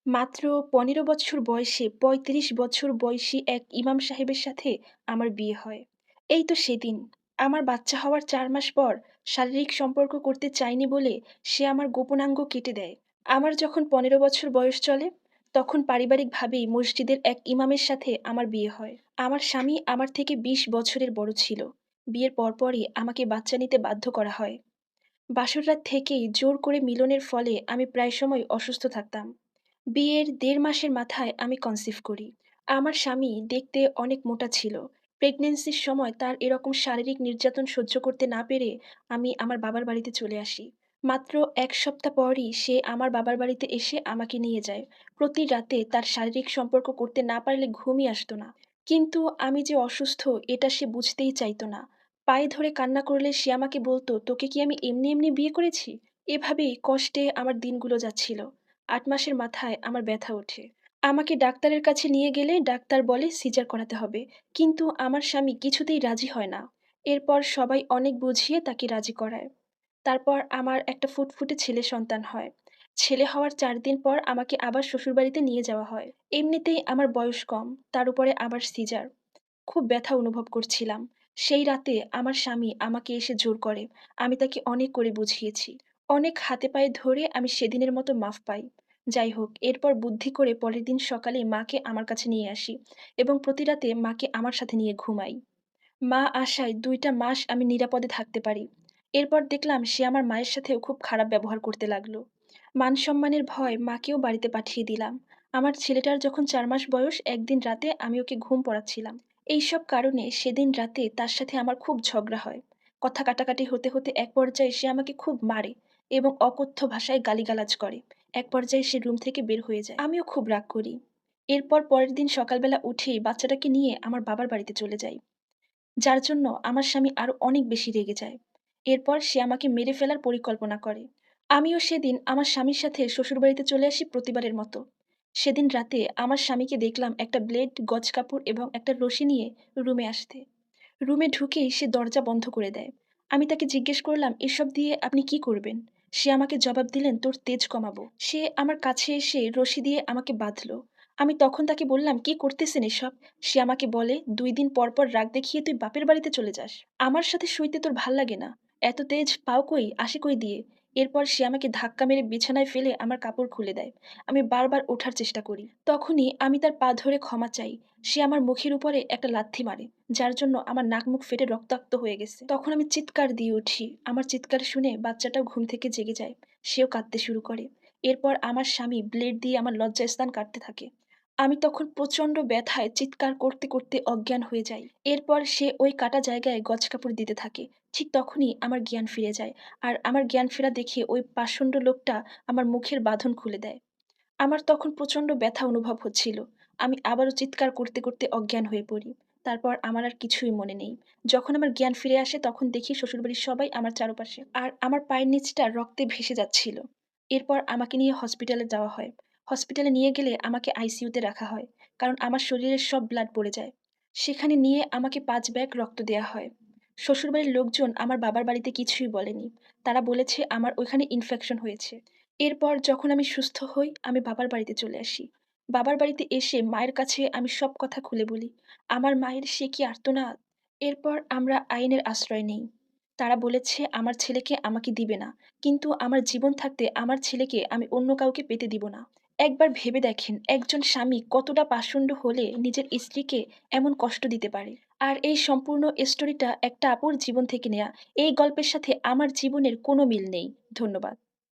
মাত্র ১৫ বছর বয়সে ৩৫ বছর বয়সী এক ইমাম সাহেবের সাথে আমার বিয়ে হয়। এই তো সেদিন। আমার বাচ্চা হওয়ার ৪ মাস পর শারীরিক সম্পর্ক করতে চায়নি বলে সে আমার গোপনাঙ্গ কেটে দেয়। আমার যখন ১৫ বছর বয়স চলে, তখন পারিবারিকভাবেই মসজিদের এক ইমামের সাথে আমার বিয়ে হয়। আমার স্বামী আমার থেকে ২০ বছরের বড় ছিল। বিয়ের পরপরই আমাকে বাচ্চা নিতে বাধ্য করা হয়। বাসর রাত থেকেই জোর করে মিলনের ফলে আমি প্রায় সময় অসুস্থ থাকতাম। বিয়ের ১.৫ মাসের মাথায় আমি কনসিভ করি। আমার স্বামী দেখতে অনেক মোটা ছিল। প্রেগন্যান্সির সময় তার এরকম শারীরিক নির্যাতন সহ্য করতে না পেরে আমি আমার বাবার বাড়িতে চলে আসি। মাত্র ১ সপ্তাহ পরই সে আমার বাবার বাড়িতে এসে আমাকে নিয়ে যায়। প্রতি রাতে তার শারীরিক সম্পর্ক করতে না পারলে ঘুমই আসতো না। কিন্তু আমি যে অসুস্থ এটা সে বুঝতেই চাইতো না। পায়ে ধরে কান্না করলে সে আমাকে বলতো, "তোকে কি আমি এমনি, এমনি বিয়ে করেছি?" এভাবেই কষ্টে আমার দিনগুলো যাচ্ছিল। ৮ মাসের মাথায় আমার ব্যথা ওঠে। আমাকে ডাক্তারের কাছে নিয়ে গেলে ডাক্তার বলে সিজার করাতে হবে। কিন্তু আমার স্বামী কিছুতেই রাজি হয় না। এরপর সবাই অনেক বুঝিয়ে তাকে রাজি করায়। তারপর আমার একটা ফুটফুটে ছেলে সন্তান হয়। ছেলে হওয়ার ৪ দিন পর আমাকে আবার শ্বশুরবাড়িতে নিয়ে যাওয়া হয়। এমনিতেই আমার বয়স কম, তার উপরে আবার সিজার। খুব ব্যথা অনুভব করছিলাম। সেই রাতে আমার স্বামী আমাকে এসে জোর করে। আমি তাকে অনেক করে বুঝিয়েছি। অনেক হাতে পায়ে ধরে আমি সেদিনের মতো মাফ পাই। যাই হোক, এরপর বুদ্ধি করে পরের দিন সকালে মাকে আমার কাছে নিয়ে আসি এবং প্রতি রাতে মাকে আমার সাথে নিয়ে ঘুমাই। মা আসায় ২ টা মাস আমি নিরাপদে থাকতে পারি। এরপর দেখলাম সে আমার মায়ের সাথেও খুব খারাপ ব্যবহার করতে লাগলো। মান-সম্মানের ভয় মাকেও বাড়িতে পাঠিয়ে দিলাম। আমার ছেলেটার যখন ৪ মাস বয়স, একদিন রাতে আমি ওকে ঘুম পড়াচ্ছিলাম। এইসব কারণে সেদিন রাতে তার সাথে আমার খুব ঝগড়া হয়। কথা কাটাকাটি হতে, হতে এক পর্যায়ে সে আমাকে খুব মারে এবং অকথ্য ভাষায় গালিগালাজ করে। এক পর্যায়ে সে রুম থেকে বের হয়ে যায়। আমিও খুব রাগ করি। এরপর পরের দিন সকালবেলা উঠেই বাচ্চাটাকে নিয়ে আমার বাবার বাড়িতে চলে যাই। যার জন্য আমার স্বামী আরো অনেক বেশি রেগে যায়। এরপর সে আমাকে মেরে ফেলার পরিকল্পনা করে। আমিও সেদিন আমার স্বামীর সাথে শ্বশুরবাড়িতে চলে আসি প্রতিবারের মতো। সেদিন রাতে আমার স্বামীকে দেখলাম একটা ব্লেড, গজ কাপড় এবং একটা রশি নিয়ে রুমে আসতে। রুমে ঢুকেই সে দরজা বন্ধ করে দেয়। আমি তাকে জিজ্ঞেস করলাম, "এসব দিয়ে আপনি কি করবেন?" সে আমাকে জবাব দিলেন, "তোর তেজ কমাবো।" সে আমার কাছে এসে রশি দিয়ে আমাকে বাঁধলো। আমি তখন তাকে বললাম, "কি করতেছেন এসব?" সে আমাকে বলে, "২ দিন পর, পর রাগ দেখিয়ে তুই বাপের বাড়িতে চলে যাস। আমার সাথে শুইতে তোর ভাল লাগে না? এত তেজ পাও কই, আসে কই দিয়ে?" এরপর সে আমাকে ধাক্কা মেরে বিছানায় ফেলে আমার কাপড় খুলে দেয়। আমি বারবার ওঠার চেষ্টা করি। তখনই আমি তার পা ধরে ক্ষমা চাই। সে আমার মুখের উপরে একটা লাথি মারে। যার জন্য আমার নাক মুখ ফেটে রক্তাক্ত হয়ে গেছে। তখন আমি চিৎকার দিয়ে উঠি। আমার চিৎকার শুনে বাচ্চাটাও ঘুম থেকে জেগে যায়। সেও কাঁদতে শুরু করে। এরপর আমার স্বামী ব্লেড দিয়ে আমার লজ্জাস্থান কাটতে থাকে। আমি তখন প্রচণ্ড ব্যথায় চিৎকার করতে, করতে অজ্ঞান হয়ে যাই। এরপর সে ওই কাটা জায়গায় গজ কাপড় দিতে থাকে। ঠিক তখনই আমার জ্ঞান ফিরে যায়। আর আমার জ্ঞান ফেরা দেখে ওই পাষণ্ড লোকটা আমার মুখের বাঁধন খুলে দেয়। আমার তখন প্রচণ্ড ব্যথা অনুভব হচ্ছিল। আমি আবারও চিৎকার করতে, করতে অজ্ঞান হয়ে পড়ি। তারপর আমার আর কিছুই মনে নেই। যখন আমার জ্ঞান ফিরে আসে তখন দেখি শ্বশুরবাড়ির সবাই আমার চারপাশে। আর আমার পায়ের নিচটা রক্তে ভেসে যাচ্ছিল। এরপর আমাকে নিয়ে হসপিটালে যাওয়া হয়। হসপিটালে নিয়ে গেলে আমাকে আইসিইউতে রাখা হয়। কারণ আমার শরীরের সব ব্লাড পড়ে যায়। সেখানে নিয়ে আমাকে ৫ ব্যাগ রক্ত দেয়া হয়। শ্বশুরবাড়ির লোকজন আমার বাবার বাড়িতে কিছুই বলেনি। তারা বলেছে আমার ওইখানে ইনফেকশন হয়েছে। এরপর যখন আমি সুস্থ হই, আমি বাবার বাড়িতে চলে আসি। বাবার বাড়িতে এসে মায়ের কাছে আমি সব কথা খুলে বলি। আমার মায়ের সে কি আর্তনাদ! এরপর আমরা আইনের আশ্রয় নেই। তারা বলেছে আমার ছেলেকে আমাকে দিবে না। কিন্তু আমার জীবন থাকতে আমার ছেলেকে আমি অন্য কাউকে পেতে দিব না। একবার ভেবে দেখেন একজন স্বামী কতটা পাষণ্ড হলে নিজের স্ত্রীকে এমন কষ্ট দিতে পারে। আর এই সম্পূর্ণ স্টোরিটা একটা আপুর জীবন থেকে নেয়া। এই গল্পের সাথে আমার জীবনের কোনো মিল নেই। ধন্যবাদ।